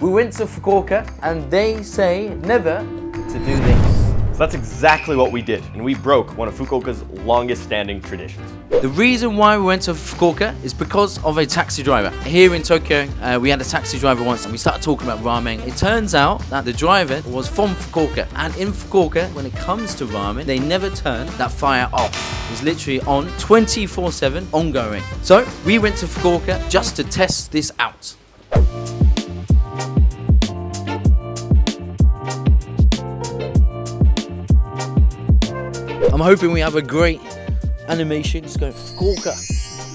We went to Fukuoka and they say never to do this. So that's exactly what we did, and we broke one of Fukuoka's longest standing traditions. The reason why we went to Fukuoka is because of a taxi driver. Here in Tokyo, we had a taxi driver once and we started talking about ramen. It turns out that the driver was from Fukuoka, and in Fukuoka, when it comes to ramen, they never turn that fire off. It's literally on 24/7, ongoing. So we went to Fukuoka just to test this out. I'm hoping we have a great animation. Just go Fukuoka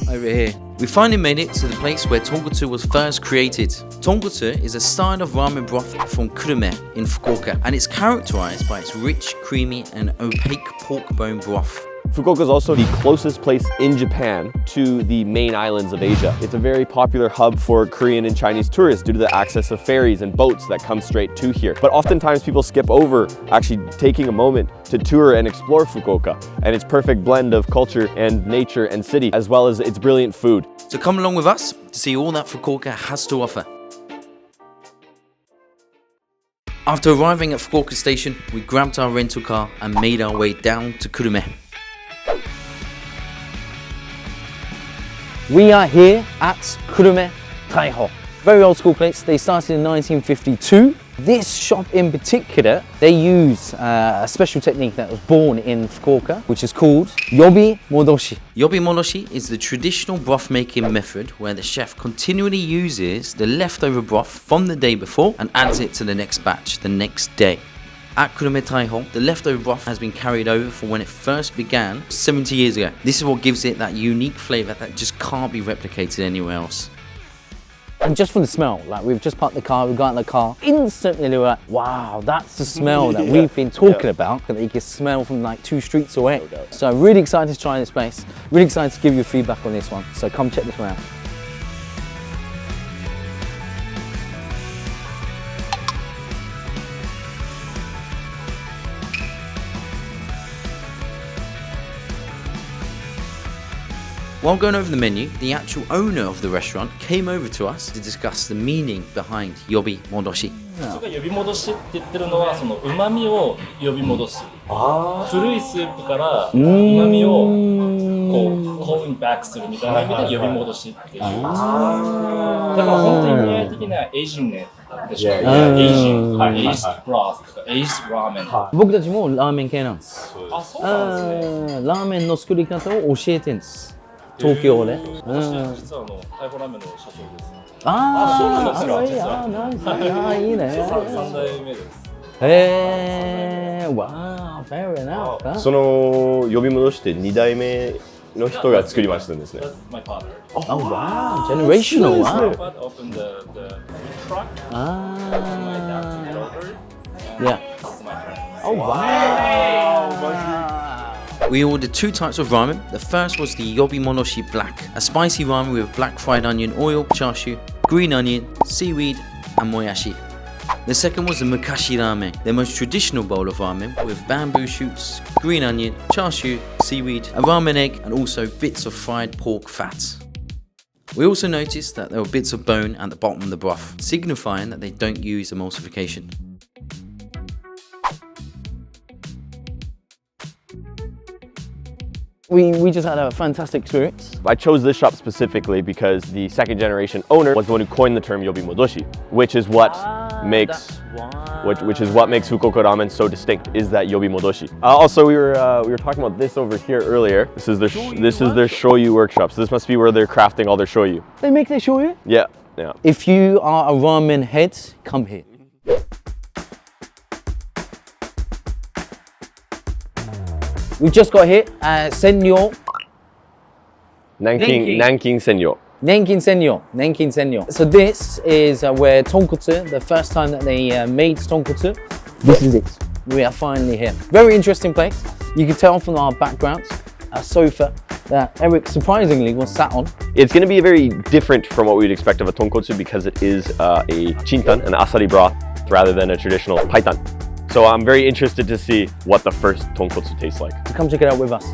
over here. We finally made it to the place where Tonkotsu was first created. Tonkotsu is a style of ramen broth from Kurume in Fukuoka, and it's characterized by its rich, creamy, and opaque pork bone broth. Fukuoka is also the closest place in Japan to the main islands of Asia. It's a very popular hub for Korean and Chinese tourists due to the access of ferries and boats that come straight to here. But oftentimes people skip over actually taking a moment to tour and explore Fukuoka and its perfect blend of culture and nature and city, as well as its brilliant food. So come along with us to see all that Fukuoka has to offer. After arriving at Fukuoka station, we grabbed our rental car and made our way down to Kurume. We are here at Kurume Taiho. Very old school place. They started in 1952. This shop in particular, they use a special technique that was born in Fukuoka, which is called Yobimodoshi. Yobimodoshi is the traditional broth making method where the chef continually uses the leftover broth from the day before and adds it to the next batch the next day. At Kurume Taiho, the leftover broth has been carried over from when it first began 70 years ago. This is what gives it that unique flavour that just can't be replicated anywhere else. And just from the smell, like we've just parked the car, we got in the car, instantly we were like, wow, that's the smell that we've been talking about, that you can smell from like 2 streets away. So I'm really excited to try this place, really excited to give you feedback on this one. So come check this one out. While going over the menu, the actual owner of the restaurant came over to us to discuss the meaning behind Yobimodoshi. 呼び戻しって言ってるのはその旨味を呼び戻す。古いスープから旨味をこうコーンバックするみたいな意味で呼び戻しっていう。だから本当に意味合い的にはエイジンねでしょ。エイジン、エイジブロスとかエイジラーメン。僕たちもラーメン系なんです。あ、そうなんですね。ラーメンの作り方を教えてるんです。東京で。私実はタイホラーメンの社長です。あそうなんですか。いいね。3代目です。wow, fair enough. その呼び戻して2代目の人が作りましたんですね。My father. Oh wow, generational. My father opened the food truck. My dad took it over. Yeah. This is my friend. Oh wow. We ordered 2 types of ramen. The first was the Yobimodoshi Black, a spicy ramen with black fried onion oil, chashu, green onion, seaweed, and moyashi. The second was the Mukashi Ramen, the most traditional bowl of ramen with bamboo shoots, green onion, chashu, seaweed, a ramen egg, and also bits of fried pork fat. We also noticed that there were bits of bone at the bottom of the broth, signifying that they don't use emulsification. We just had a fantastic experience. I chose this shop specifically because the second generation owner was the one who coined the term Yobimodoshi, which is what makes Fukuoka ramen so distinct, is that Yobimodoshi. Also, we were talking about this over here earlier. This is their shoyu workshop. So this must be where they're crafting all their shoyu. They make their shoyu? Yeah. If you are a ramen head, come here. We just got here, Senryo. Nankin Senryo. Nankin Senryo. So this is where Tonkotsu, the first time that they made Tonkotsu, this is it. We are finally here. Very interesting place. You can tell from our backgrounds, a sofa that Eric surprisingly was sat on. It's going to be very different from what we'd expect of a tonkotsu because it is a chintan, an asari broth, rather than a traditional paitan. So I'm very interested to see what the first tonkotsu tastes like. So come check it out with us.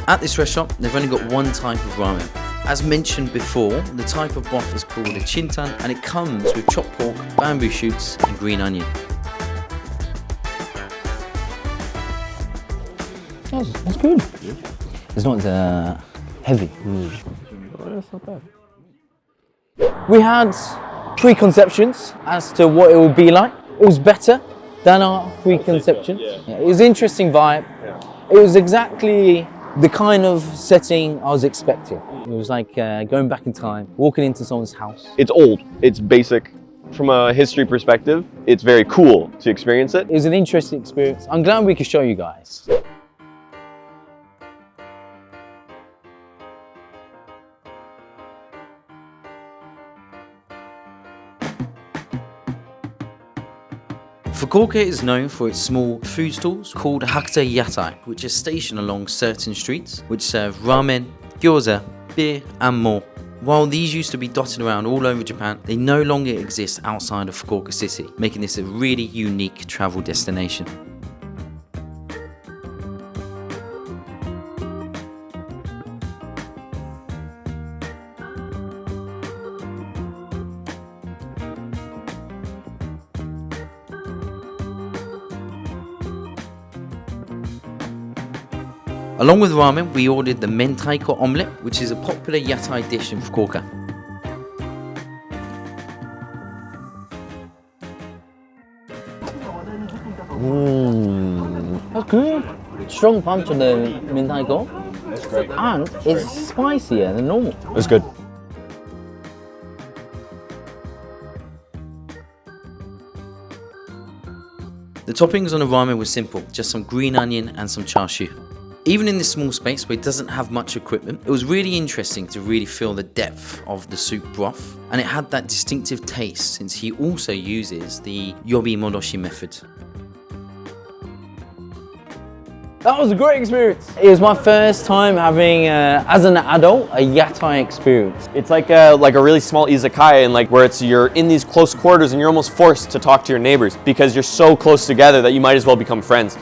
At this restaurant, they've only got one type of ramen. As mentioned before, the type of broth is called a chintan and it comes with chopped pork, bamboo shoots and green onion. That's good. It's not heavy. That's not bad. We had preconceptions as to what it would be like. It was better than our preconceptions. Yeah, it was an interesting vibe. It was exactly the kind of setting I was expecting. It was like going back in time, walking into someone's house. It's old, it's basic. From a history perspective, it's very cool to experience it. It was an interesting experience. I'm glad we could show you guys. Fukuoka is known for its small food stalls called Hakuta Yatai, which are stationed along certain streets, which serve ramen, gyoza, beer and more. While these used to be dotted around all over Japan, they no longer exist outside of Fukuoka city, making this a really unique travel destination. Along with ramen, we ordered the mentaiko omelette, which is a popular Yatai dish in Fukuoka. That's good. Strong punch on the mentaiko. That's great. And it's spicier than normal. It's good. The toppings on the ramen were simple, just some green onion and some chashu. Even in this small space where it doesn't have much equipment, it was really interesting to really feel the depth of the soup broth, and it had that distinctive taste since he also uses the Yobimodoshi method. That was a great experience. It was my first time having, as an adult, a Yatai experience. It's like a really small izakaya, and where you're in these close quarters and you're almost forced to talk to your neighbors because you're so close together that you might as well become friends.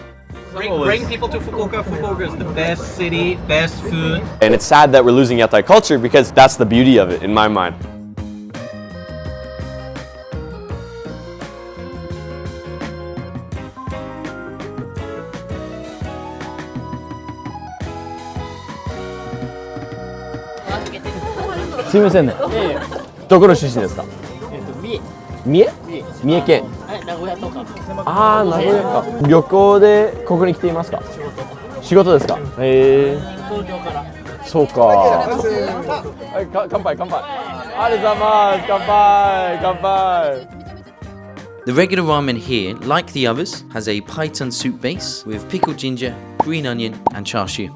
Bring people to Fukuoka. Fukuoka is the best city, best food. And it's sad that we're losing Yatai culture because that's the beauty of it in my mind. Mie? 三重県。ああ、名古屋か。旅行でここに来ていますか？仕事ですか？へえ。そうか。はい、乾杯、乾杯。ありがとうございます。乾杯、乾杯。The regular ramen here, like the others, has a paitan soup base with pickled ginger, green onion and chashu.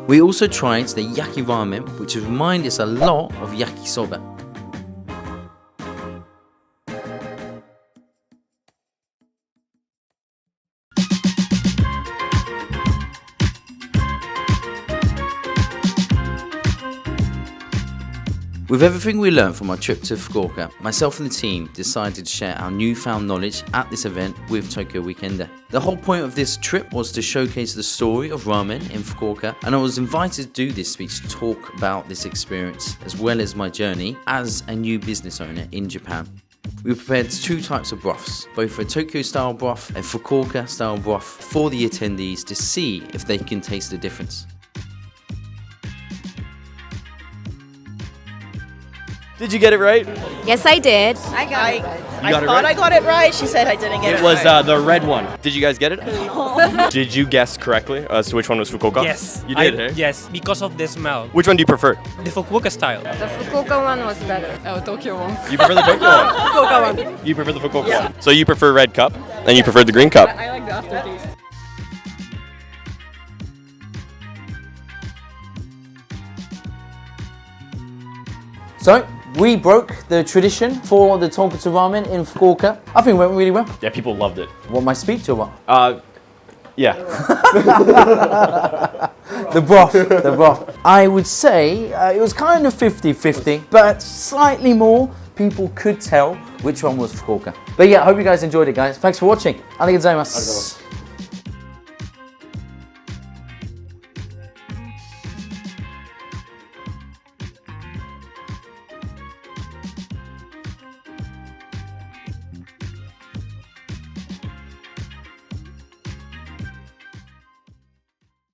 We also tried the yaki ramen, which reminds us a lot of yakisoba. With everything we learned from our trip to Fukuoka, myself and the team decided to share our newfound knowledge at this event with Tokyo Weekender. The whole point of this trip was to showcase the story of ramen in Fukuoka, and I was invited to do this speech to talk about this experience, as well as my journey as a new business owner in Japan. We prepared two types of broths, both a Tokyo style broth and Fukuoka style broth for the attendees to see if they can taste the difference. Did you get it right? Yes, I did. I got it. You got it right? I got it right. She said I didn't get it. It was right. the red one. Did you guys get it? Did you guess correctly as to which one was Fukuoka? Yes. You did, eh? Yes, because of the smell. Which one do you prefer? The Fukuoka style. The Fukuoka one was better. Oh, Tokyo one. You prefer the Tokyo one? Fukuoka one. You prefer the Fukuoka one. So you prefer red cup, and you prefer the green cup. I like the aftertaste. So, we broke the tradition for the Tonkotsu Ramen in Fukuoka. I think it went really well. Yeah, people loved it. What, my speech or what? Yeah. The broth. I would say it was kind of 50-50, but slightly more people could tell which one was Fukuoka. But yeah, I hope you guys enjoyed it, guys. Thanks for watching. Arigatou gozaimasu.